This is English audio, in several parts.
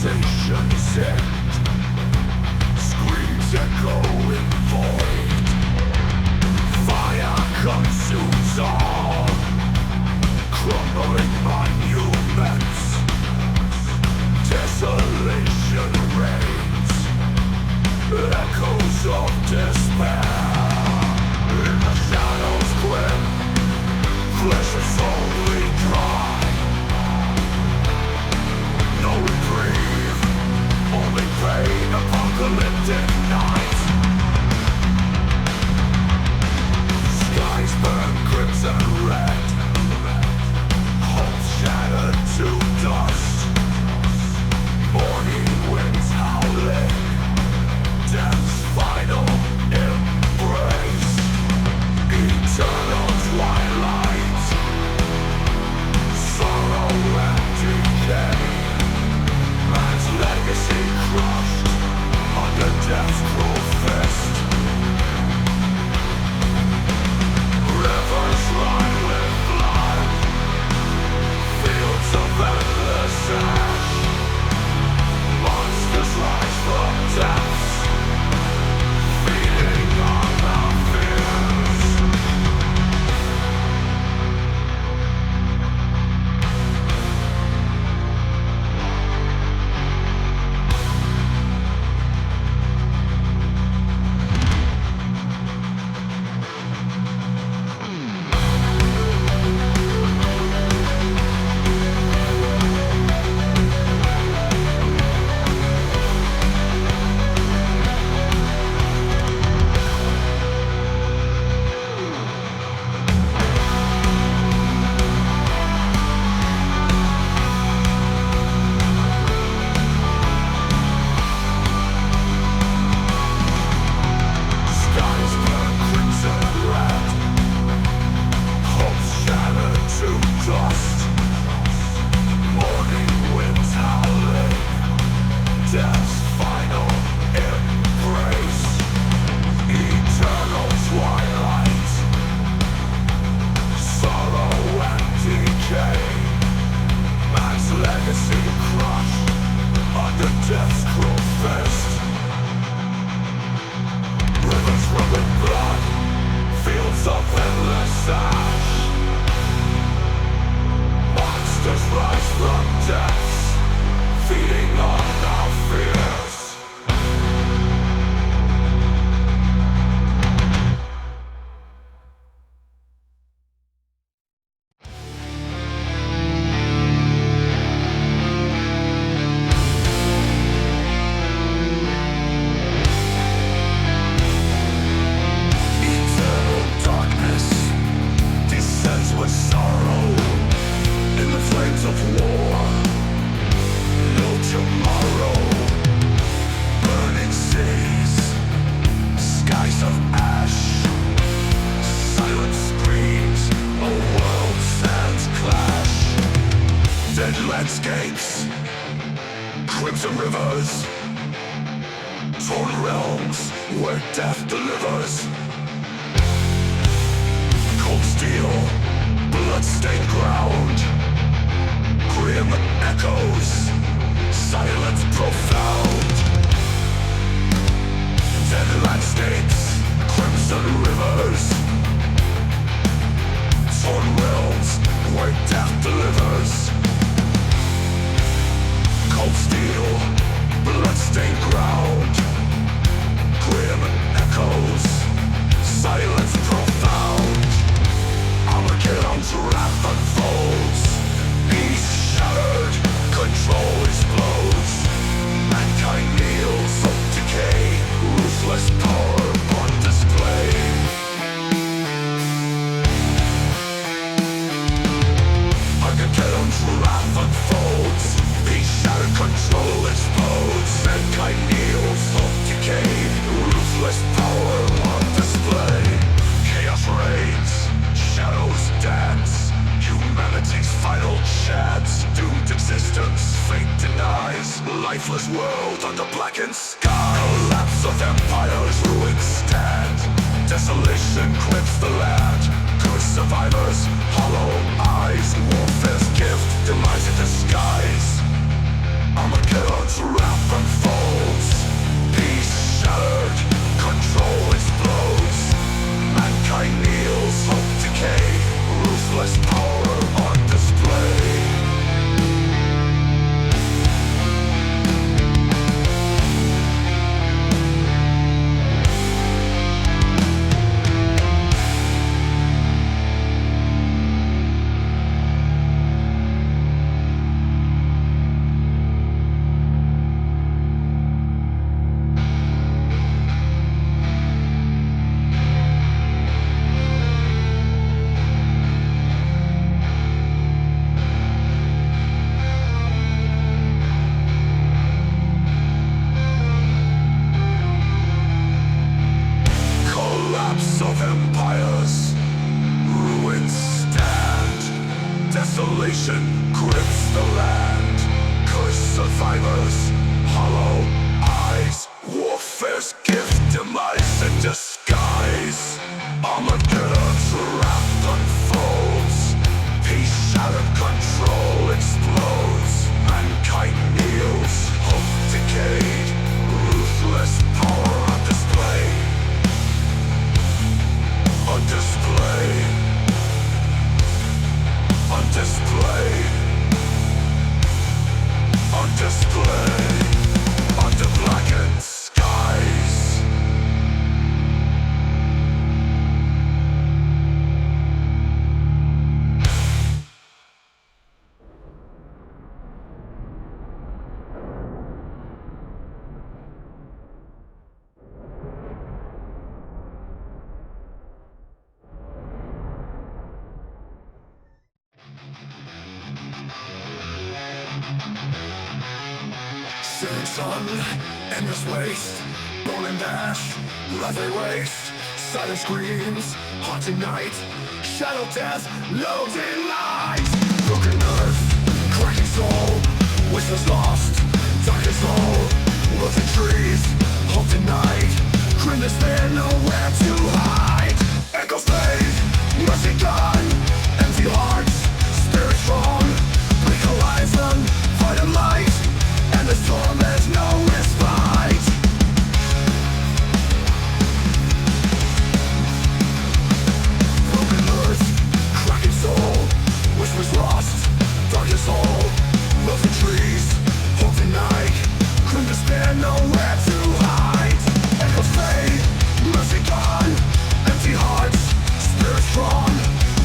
sensations end. Screams echo in the void. Fire consumes all, crumbling monuments. Desolation reigns, echoes of despair. In the shadows grim, flesh is only dry. No reprieve, only pain, apocalyptic night. Skies burn crimson red, hopes shattered to dust. Morning winds howling, death's final embrace. Eternal twilight, sorrow and decay. Man's legacy crushed under death's cruel fist. Rivers run with blood, fields of endless ash. Monsters rise from depths, feeding on our fears. Landscapes, crimson rivers, torn realms where death delivers. Cold steel, blood-stained ground, grim echoes, silence profound. Dead landscapes, crimson rivers, torn realms where death delivers. Cold steel, blood-stained ground, grim echoes, silence profound. Armageddon's wrath unfolds, peace shattered, control explodes. Mankind kneels of decay, ruthless power on display. Armageddon's wrath unfolds, shattered control explodes. Mankind kneels of decay, ruthless power on display. Chaos reigns, shadows dance, humanity's final chance. Doomed existence, fate denies. Lifeless world under blackened sky. Collapse of empires, ruins stand. Desolation grips the land. Cursed survivors, hollow eyes. Warfare's gift, demise in disguise. Armageddon's wrath unfolds. Peace shattered, control explodes. Mankind kneels, hope decay. Ruthless power on display. Collapse of empires, ruins stand. Desolation grips the land. Cursed survivors, hollow eyes. Warfare's gift, demise in disguise. Armageddon's wrath unfolds. Peace shattered, control explodes. Mankind kneels, hope decayed. Ruthless power on display. On display. On display. On display. Under blackened skies. Setting sun, endless waste. Bone and ash, leather waste. Silent screams, haunting night. Shadow death, loading light. Broken earth, cracking soul. Wishes lost, darkest hole. Wilted trees, hope denied. Grim despair, nowhere to hide. Echoes fade, mercy gone. Empty hearts, spirit strong. Bleak horizon, fight and light. And the storm has no respite. Broken earth, cracking soul. Wish was lost, darkest hole. Melted trees, hope denied. Grim despair, nowhere to hide. Echoes fade, mercy gone. Empty hearts, spirit strong.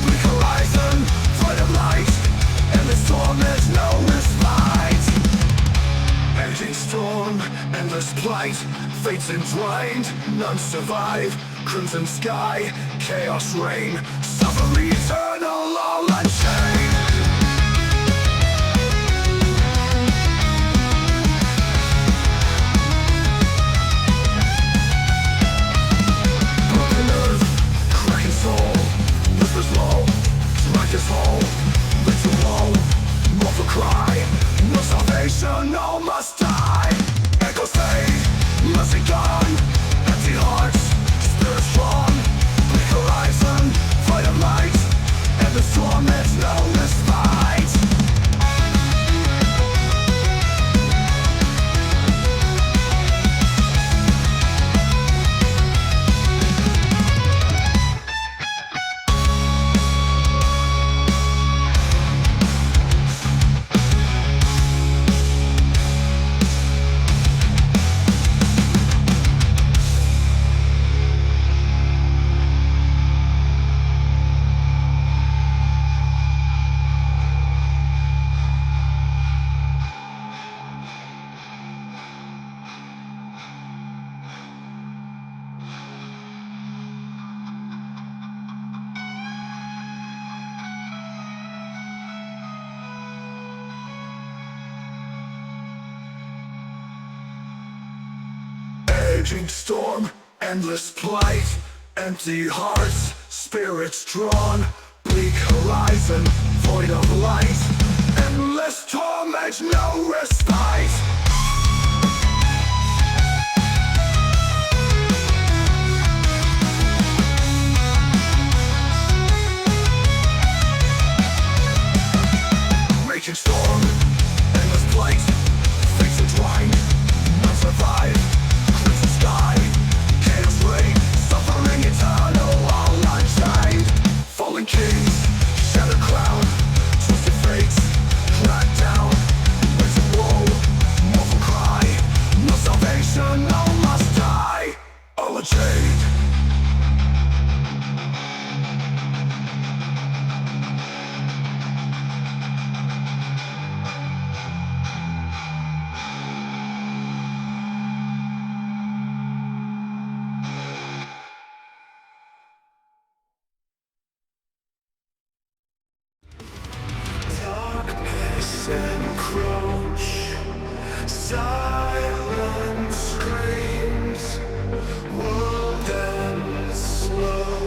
Bleak horizon, fight and light. And the storm has no respite. Edging storm, endless plight. Fates entwined, none survive. Crimson sky, chaos reign. Suffer eternal, all unchained. Broken earth, cracking soul. Whispers low, darkest hole. Little low, mortal cry. No salvation, all must die. Echoes fade, mercy gone. Empty hearts, spirit strong. Bleak horizon, fight and light. And the storm has no respite. Raging storm, endless plight. Empty hearts, spirits drawn. Bleak horizon, void of light. Endless torment, no respite. Raging storm, endless plight. Face entwined, none survive. Crimson sky, chaos reign. Suffering eternal, all unchained. Fallen kings, shattered crown. Twisted fates, dragged down. Raging woe, mortal cry. No salvation, all must die. All unchained. Darkness encroach, silent screams, world ends slow,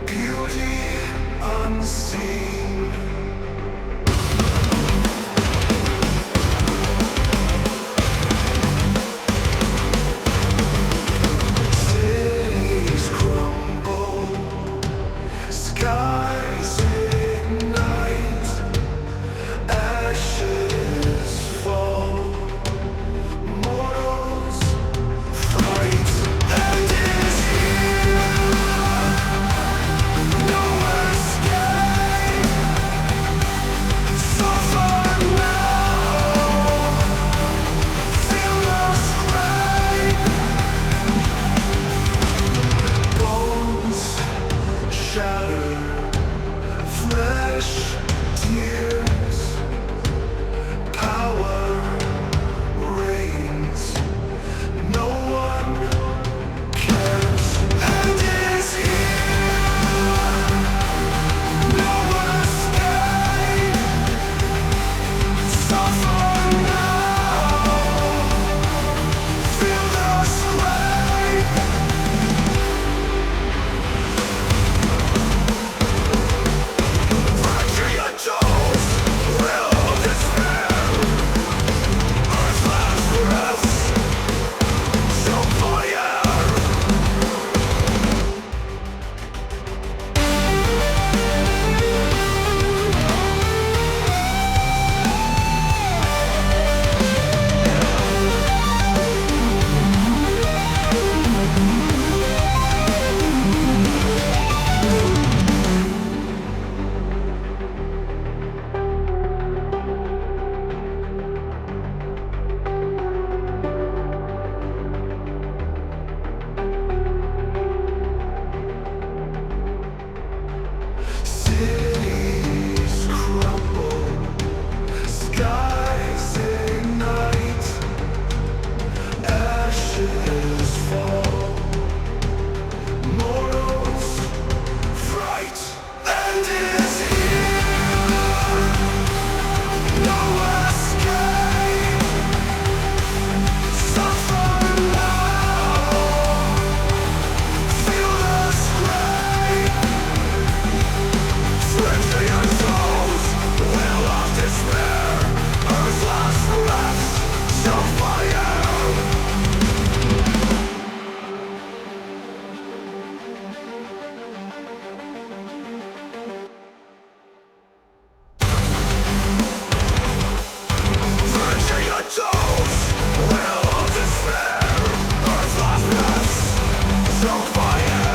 beauty unseen. Cities crumble, skies ignite, ashes fall, mortals fight. End is here, no escape. Suffer now, feel the scrape. Bones shatter, flesh tears, power reigns, no one cares. End is here, no escape. Suffer now, feel the scrape. Fracture your jaws, will of despair. Earth's last breaths, so fire. Cities crumble, skies ignite, ashes fall, mortals fright. End is here, no escape. Suffer now, feel the scrape. Frenzy and souls, will of despair. Earth's last breaths, shall fire. Frenzy and souls, will of despair. Earth's last breaths, shall fire.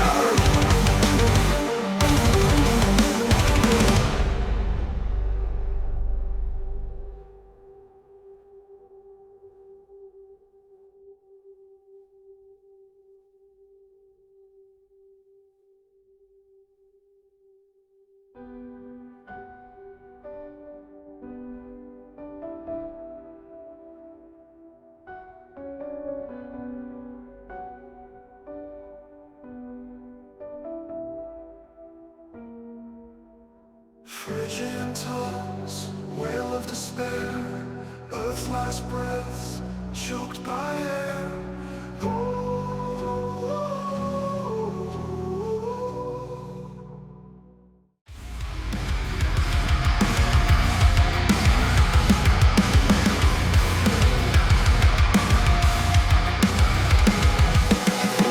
Phrygian tongues, wail of despair. Earth's last breath, choked by air.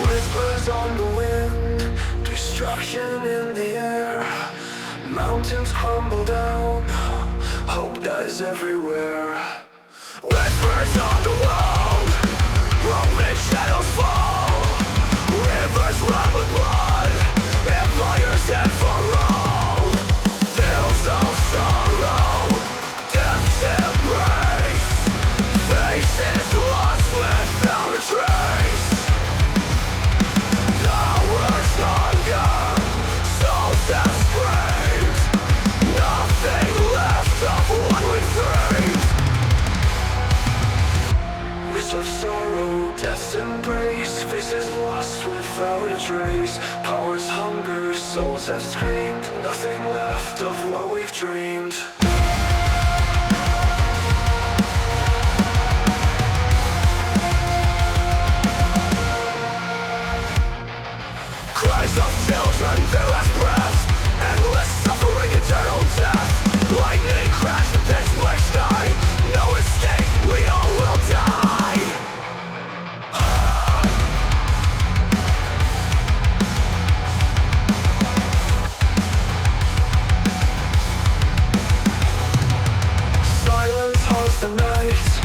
Whispers on the wind, destruction in the air. Mountains crumble down, hope dies everywhere. Whispers on the wall, rolling shadows fall. Rivers run with blood, empires and for all. Tales of sorrow, death's embrace. Faces lost without a trace. Hours hunger, souls that screamed. Nothing left of what we dreamed. Winds of sorrow, death's embrace. Faces lost without a trace. Powers hunger, souls have screamed. Nothing left of what we've dreamed. Cries of children, their last breaths. Endless suffering, eternal death. Lightning crash, the pitch black sky. No escape, we all will die. Silence haunts the night.